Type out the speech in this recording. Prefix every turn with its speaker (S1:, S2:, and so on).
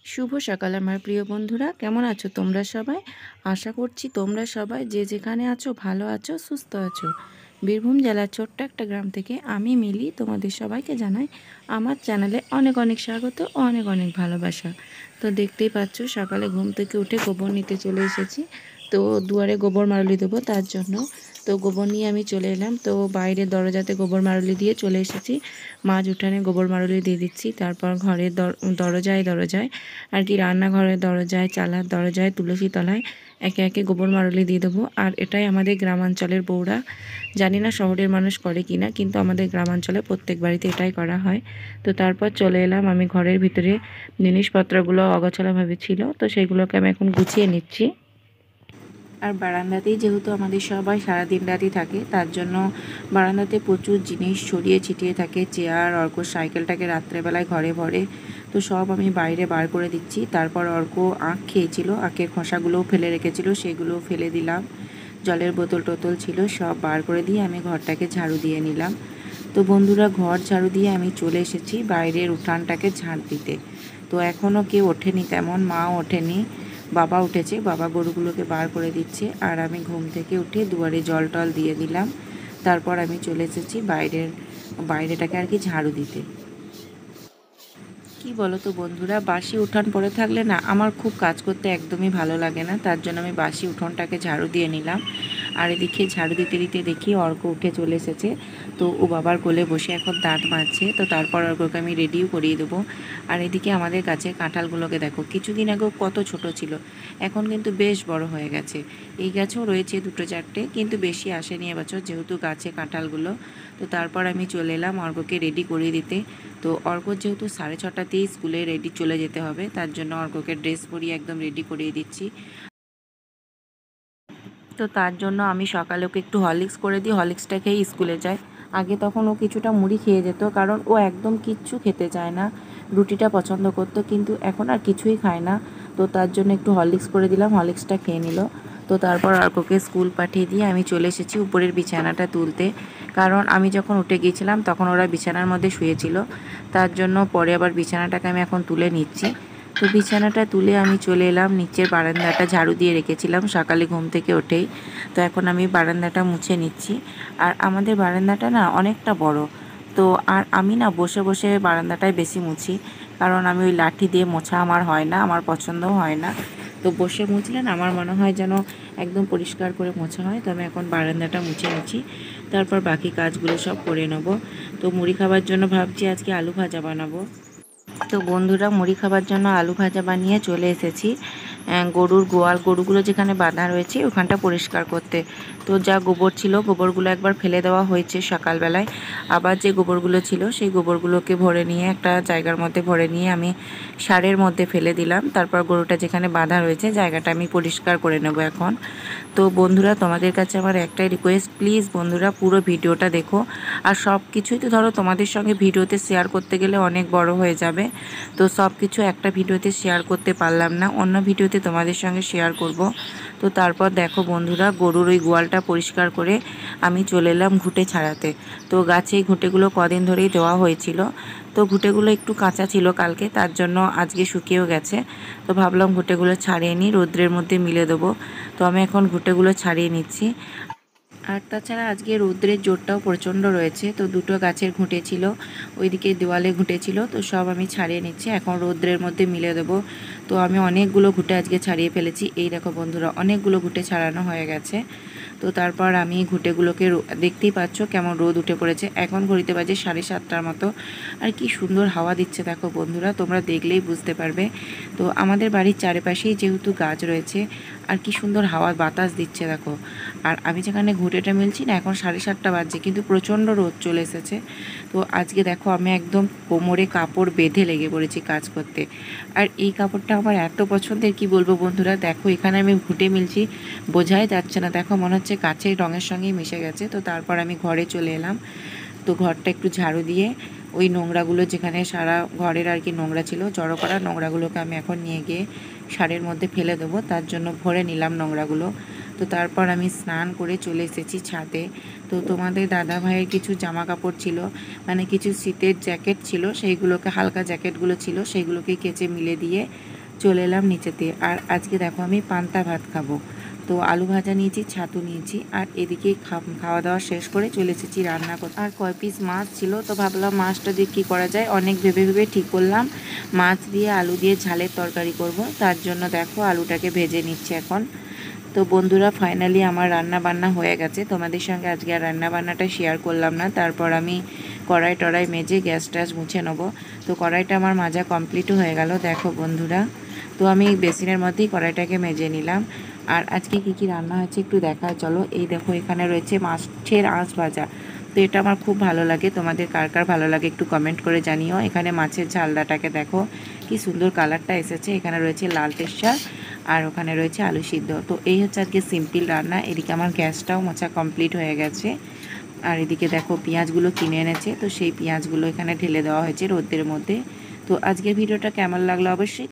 S1: শুভ সকাল আমার প্রিয় বন্ধুরা, কেমন আছো তোমরা সবাই? আশা করছি তোমরা সবাই যে যেখানে আছো ভালো আছো, সুস্থ আছো। বীরভূম জেলার ছোট্ট একটা গ্রাম থেকে আমি মিলি তোমাদের সবাইকে জানাই আমার চ্যানেলে অনেক অনেক স্বাগত, অনেক অনেক ভালোবাসা। তো দেখতেই পাচ্ছ সকালে ঘুম থেকে উঠে গোবর নিতে চলে এসেছি। তো দুয়ারে গোবর মারুলি দেবো তার জন্য। তো গোবর নিয়ে আমি চলে এলাম। তো বাইরের দরজাতে গোবর মারুলি দিয়ে চলে এসেছি। মাঝ উঠানে গোবর মারুলি দিয়ে দিচ্ছি। তারপর ঘরের দরজায় দরজায় আর কি রান্নাঘরের দরজায়, চালার দরজায়, তুলসী তলায় একে একে গোবর মারুলি দিয়ে দেবো। আর এটাই আমাদের গ্রামাঞ্চলের বউরা, জানি না শহরের মানুষ করে কি না, কিন্তু আমাদের গ্রামাঞ্চলে প্রত্যেক বাড়িতে এটাই করা হয়। তো তারপর চলে এলাম আমি ঘরের ভিতরে। জিনিসপত্রগুলো অগোছালোভাবে ছিল, তো সেগুলোকে আমি এখন গুছিয়ে নিচ্ছি। আর বারান্দাতেই যেহেতু আমাদের সবাই সারাদিন রাতই থাকে, তার জন্য বারান্দাতে প্রচুর জিনিস ছড়িয়ে ছিটিয়ে থাকে। চেয়ার, অর্কর সাইকেলটাকে রাত্রেবেলায় ঘরে ভরে, তো সব আমি বাইরে বার করে দিচ্ছি। তারপর অর্ক আখ খেয়েছিল, আখের খোসাগুলোও ফেলে রেখেছিল, সেগুলোও ফেলে দিলাম। জলের বোতল টোতল ছিল, সব বার করে দিয়ে আমি ঘরটাকে ঝাড়ু দিয়ে নিলাম। তো বন্ধুরা, ঘর ঝাড়ু দিয়ে আমি চলে এসেছি বাইরের উঠানটাকে ঝাড় দিতে। তো এখনও কেউ ওঠেনি, তেমন মাও ওঠেনি, বাবা উঠেছে, বাবা গরুগুলোকে বার করে দিচ্ছে। আর আমি ঘুম থেকে উঠে দুয়ারে জল টল দিয়ে দিলাম। তারপর আমি চলে এসেছি বাইরেটাকে আর কি ঝাড়ু দিতে। কি বলো তো বন্ধুরা, বাসি উঠান পড়ে থাকলে না আমার খুব কাজ করতে একদমই ভালো লাগে না, তার জন্য আমি বাসি উঠোনটাকে ঝাড়ু দিয়ে নিলাম। আর এদিকে ঝাড়ু দিতে দিতে দেখি অর্ক উঠে চলে এসেছে। তো ও বাবার কোলে বসে এখন দাঁত মাজছে। তো তারপর অর্ককে আমি রেডিও করিয়ে দেবো। আর এদিকে আমাদের কাছে কাঁঠালগুলোকে দেখো, কিছুদিন আগেও কত ছোট ছিল, এখন কিন্তু বেশ বড় হয়ে গেছে। এই গাছেও রয়েছে দুটো চারটে, কিন্তু বেশি আসেনি এবছর যেহেতু গাছে কাঁঠালগুলো। তো তারপর আমি চলে এলাম অর্ককে রেডি করিয়ে দিতে। তো অর্কর যেহেতু 6:30তেই স্কুলে রেডি চলে যেতে হবে, তার জন্য অর্ককে ড্রেস পরিয়ে একদম রেডি করিয়ে দিচ্ছি। তো তার জন্য আমি সকালে ওকে একটু হরলিক্স করে দিই, হরলিক্সটা খেয়ে স্কুলে যায়। আগে তখন ও কিছুটা মুড়ি খেয়ে যেত, কারণ ও একদম কিচ্ছু খেতে চায় না, রুটিটা পছন্দ করতো, কিন্তু এখন আর কিছুই খায় না। তো তার জন্য একটু হরলিক্স করে দিলাম, হরলিক্সটা খেয়ে নিল। তো তারপর অর্ককে স্কুল পাঠিয়ে দিয়ে আমি চলে এসেছি উপরের বিছানাটা তুলতে, কারণ আমি যখন উঠে গিয়েছিলাম তখন ওরা বিছানার মধ্যে শুয়েছিল। তার জন্য পরে আবার বিছানাটাকে আমি এখন তুলে নিচ্ছি। তো বিছানাটা তুলে আমি চলে এলাম নিচের বারান্দাটা ঝাড়ু দিয়ে রেখেছিলাম সকালে ঘুম থেকে উঠেই। তো এখন আমি বারান্দাটা মুছে নিচ্ছি। আর আমাদের বারান্দাটা না অনেকটা বড়। তো আর আমি না বসে বসে বারান্দাটায় বেশি মুছি, কারণ আমি ওই লাঠি দিয়ে মোছা আমার হয় না, আমার পছন্দও হয় না। তো বসে মুছলে না আমার মনে হয় যেন একদম পরিষ্কার করে মোছা হয়। তো আমি এখন বারান্দাটা মুছে নিচ্ছি, তারপর বাকি কাজগুলো সব করে নেব। তো মুড়ি খাবার জন্য ভাবছি আজকে আলু ভাজা বানাবো। তো বন্ধুরা, মুড়ি খাবার জন্য আলু ভাজা বানিয়ে চলে এসেছি গরুর গোয়াল, গরুগুলো যেখানে বাঁধা রয়েছে ওখানটা পরিষ্কার করতে। তো যা গোবর ছিল গোবরগুলো একবার ফেলে দেওয়া হয়েছে সকালবেলায়, আবার যে গোবরগুলো ছিল সেই গোবরগুলোকে ভরে নিয়ে একটা জায়গার মধ্যে ভরে নিয়ে আমি সারের মধ্যে ফেলে দিলাম। তারপর গরুটা যেখানে বাঁধা রয়েছে জায়গাটা আমি পরিষ্কার করে নেব এখন। তো বন্ধুরা, তোমাদের কাছে আমার একটাই রিকোয়েস্ট, প্লিজ বন্ধুরা পুরো ভিডিওটা দেখো। আর সব কিছুই তো ধরো তোমাদের সঙ্গে ভিডিওতে শেয়ার করতে গেলে অনেক বড় হয়ে যাবে, তো সব কিছু একটা ভিডিওতে শেয়ার করতে পারলাম না, অন্য ভিডিওতে তোমাদের সঙ্গে শেয়ার করব। তো তারপর দেখো বন্ধুরা, গরুর ওই গোয়ালটা পরিষ্কার করে আমি চলে এলাম ঘুঁটে ছাড়াতে। তো গাছে ঘুঁটেগুলো কদিন ধরেই দেওয়া হয়েছিল, তো ঘুঁটেগুলো একটু কাঁচা ছিল কালকে, তার জন্য আজকে শুকিয়েও গেছে। তো ভাবলাম ঘুঁটেগুলো ছাড়িয়ে নিই, রৌদ্রের মধ্যে মিলে দেবো। তো আমি এখন ঘুঁটেগুলো ছাড়িয়ে নিচ্ছি। আর তাছাড়া আজকে রৌদ্রের জোরটাও প্রচণ্ড রয়েছে, তো দুটো গাছের ঘুঁটে ছিল, ওইদিকে দেওয়ালে ঘুঁটে ছিল, তো সব আমি ছাড়িয়ে নিচ্ছি, এখন রৌদ্রের মধ্যে মিলে দেবো। তো আমি অনেকগুলো ঘুঁটে আজকে ছাড়িয়ে ফেলেছি, এই দেখো বন্ধুরা অনেকগুলো ঘুঁটে ছাড়ানো হয়ে গেছে। তো তারপর আমি ঘুঁটেগুলোকে দেখতেই পাচ্ছ কেমন রোদ উঠে পড়েছে, এখন ঘড়িতে বাজে 7:30টার মতো। আর কি সুন্দর হাওয়া দিচ্ছে দেখো বন্ধুরা, তোমরা দেখলেই বুঝতে পারবে। তো আমাদের বাড়ির চারিপাশেই যেহেতু গাছ রয়েছে, আর কি সুন্দর হাওয়া বাতাস দিচ্ছে দেখো। আর আমি যেখানে ঘুঁটেটা মিলছি না, এখন 7:30টা বাজছে, কিন্তু প্রচণ্ড রোদ চলে এসেছে। তো আজকে দেখো আমি একদম কোমরে কাপড় বেঁধে লেগে পড়েছি কাজ করতে। আর এই কাপড়টা আমার এত পছন্দের, কি বলবো বন্ধুরা, দেখো এখানে আমি ঘুঁটে মিলছি, বোঝাই যাচ্ছে না, দেখো মনে হচ্ছে কাচের রঙের সঙ্গেই মিশে গেছে। তো তারপর আমি ঘরে চলে এলাম। তো ঘরটা একটু ঝাড়ু দিয়ে ওই নোংরাগুলো, যেখানে সারা ঘরের আর কি নোংরা ছিল, জড়ো করা নোংরাগুলোকে আমি এখন নিয়ে গিয়ে সারের মধ্যে ফেলে দেবো, তার জন্য ভরে নিলাম নোংরাগুলো। তো তারপর আমি স্নান করে চলে এসেছি ছাদে। তো তোমাদের দাদা ভাইয়ের কিছু জামা কাপড় ছিল, মানে কিছু শীতের জ্যাকেট ছিল, সেইগুলোকে হালকা জ্যাকেটগুলো ছিল সেইগুলোকে কেচে মিলে দিয়ে চলে এলাম নিচেতে। আর আজকে দেখো আমি পান্তা ভাত খাবো। তো আলু ভাজা নিয়েছি, ছাতু নিয়েছি, আর এদিকে খাওয়া দাওয়া শেষ করে চলে এসেছি রান্না করতে। আর কয় পিস মাছ ছিল, তো ভাবলাম মাছটা দিয়ে কী করা যায়, অনেক ভেবে ভেবে ঠিক করলাম মাছ দিয়ে আলু দিয়ে ঝালের তরকারি করব। তার জন্য দেখো আলুটাকে ভেজে নিচ্ছে এখন। তো বন্ধুরা, ফাইনালি আমার রান্না বান্না হয়ে গেছে। তোমাদের সঙ্গে আজকে আর রান্না বান্নাটা শেয়ার করলাম না। তারপর আমি কড়াই টড়াই মেজে গ্যাস ট্যাস মুছে নেবো। তো কড়াইটা আমার মাজা কমপ্লিটও হয়ে গেল দেখো বন্ধুরা। তো আমি বেসিনের মধ্যেই কড়াইটাকে মেজে নিলাম। আর আজকে কি কি রান্না হয়েছে একটু দেখায় চলো। এই দেখো এখানে রয়েছে মাছের আঁশ ভাজা। তো এটা আমার খুব ভালো লাগে, তোমাদের কার কার ভালো লাগে একটু কমেন্ট করে জানিও। এখানে মাছের ঝালদাটাকে দেখো কি সুন্দর কালারটা এসেছে। এখানে রয়েছে লাল তেসা, আর ওখানে রয়েছে আলু সিদ্ধ। তো এই হচ্ছে আজকে সিম্পল রান্না। এদিকে আমার গ্যাসটাও মোছা কমপ্লিট হয়ে গেছে। আর এদিকে দেখো পেঁয়াজগুলো কিনে এনেছে, তো সেই পেঁয়াজগুলো এখানে ঢেলে দেওয়া হয়েছে রোদ্রের মধ্যে। তো আজকের ভিডিওটা কেমন লাগলো অবশ্যই